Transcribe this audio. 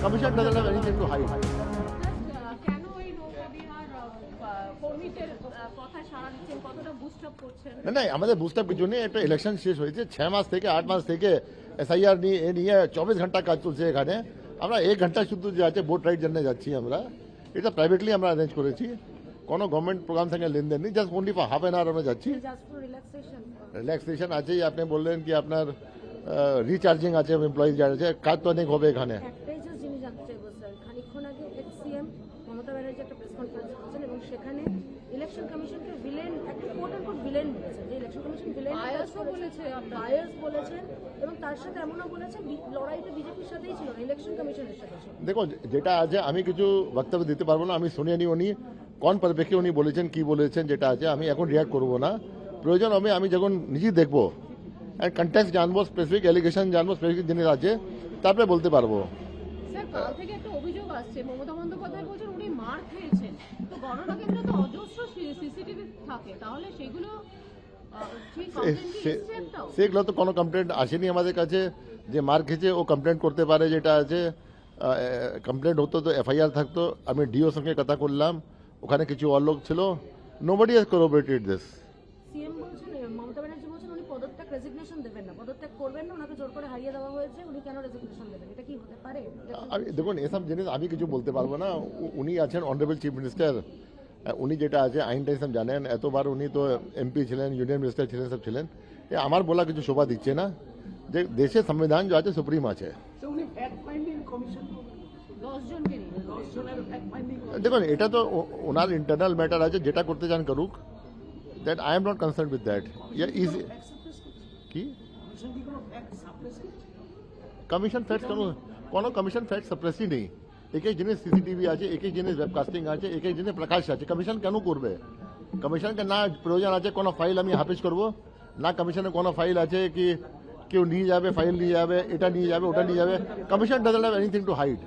Commission doesn't have anything to hide. কেন এই নৌকাবিহার কর্মীদের কথা সাড়া দিচ্ছেন, কতটা বুস্ট আপ করছেন? না আমাদের বুস্ট আপ কিছু নেই, একটা ইলেকশন শেষ হয়েছে 6 মাস থেকে 8 মাস থেকে এসআইআর নিয়ে 24 ঘন্টা কাজ চলছে এখানে। আমরা 1 ঘন্টা শুধু যে আছে বোট রাইড জন্য যাচ্ছি আমরা, এটা প্রাইভেটলি আমরা অ্যারেঞ্জ করেছি, কোনো গভর্নমেন্ট প্রোগ্রাম সঙ্গে লেনদেন নেই, just only for half an hour আমরা যাচ্ছি। রিল্যাক্সেশন আছে, আপনি বললেন কি আপনার রিচার্জিং আছে, এমপ্লয়িজ যারা আছে, কাজ তো অনেক হবে এখানে। একটাই জাস্ট জিনিস জানতে চাইবো স্যার, খানিকক্ষণ আগে এক্সসিএম মমতা ব্যানার্জি একটা প্রেস কনফারেন্স করেছেন এবং সেখানে ইলেকশন কমিশনকে ভিলেন, একটা কোট অ্যান্ড কোট ভিলেন বলেছেন, যে ইলেকশন কমিশন ভিলেন বায়াস বলেছেন এবং তার সাথে এমনও বলেছেন লড়াইটা বিজেপির সাথেই ছিল না, ইলেকশন কমিশনের সাথে ছিল। দেখো যেটা আছে আমি কিছু বক্তব্য দিতে পারবো না, আমি শুনিনি উনি কোন পরিপ্রেক্ষিতে উনি বলেছেন কি বলেছেন, যেটা আছে আমি এখন রিয়াক্ট করবো না। প্রয়োজন হবে আমি যখন নিজেই দেখবো অ্যান্ড কন্টেক্সট জানবো, স্পেসিফিক এলিগেশন জানবো, স্পেসিফিক জিনিস আছে, তারপরে বলতে পারবো। স্যার কাল থেকে একটা অভিযোগ আসছে, মমতা বন্দ্যোপাধ্যায় বলছেন উনি মার খেয়েছেন, তো গণনা কেন্দ্রে তো অজস্র সিসিটিভি থাকে, তাহলে সেগুলো সেগুলো তো কোনো কমপ্লেন্ট আসেনি আমাদের কাছে, যে মার খেয়েছে ও কমপ্লেন্ট করতে পারে, যেটা আছে কমপ্লেন্ট হতো তো এফআইআর থাকতো। আমি ডিও সঙ্গে কথা করলাম, ওখানে কিছু অলোক ছিল, নোবডি হ্যাজ করোবরেটেড দিস। সিএম বলছেন, মমতা ব্যানার্জি বলছেন উনি পদত্যাগ রেজিগনেশন দেবেন না, পদত্যাগ করবেন না, ওনাকে জোর করে হারিয়ে দেওয়া হয়েছে, উনি কেন রেজিগনেশন দেবেন, এটা কি হতে পারে? আমি দেখুন এসব জিনিস আমি কিছু বলতে পারবো না, উনি আছেন অনারেবল চিফ মিনিস্টার, উনি যেটা আছে আইনটা সব জানেন, এতবার উনি তো এমপি ছিলেন, ইউনিয়ন মিনিস্টার ছিলেন, সব ছিলেন, আমার বলা কিছু শোভা দিচ্ছে না, যে দেশের সংবিধান যে আছে সুপ্রিম আছে। দেখুন এটা তো ওনার ইন্টারনাল ম্যাটার আছে, যেটা করতে চান করুক, that I am not concern with that. Easy কি কমিশন ফ্যাক্ট, কোনো কমিশন ফ্যাক্ট সাপ্রেসই নেই, একই জিনিস সিসিটিভি আছে, একই জিনিস ওয়েবকাস্টিং আছে, একই জিনিস প্রকাশ আছে, কমিশন কেন করবে? কমিশনকে না প্রয়োজন আছে কোনো ফাইল আমি হাফিজ করবো, না কমিশনে কোনো ফাইল আছে কি কেউ নিয়ে যাবে, ফাইল নিয়ে যাবে, এটা নিয়ে যাবে, ওটা নিয়ে যাবে। Commission doesn't have anything to hide.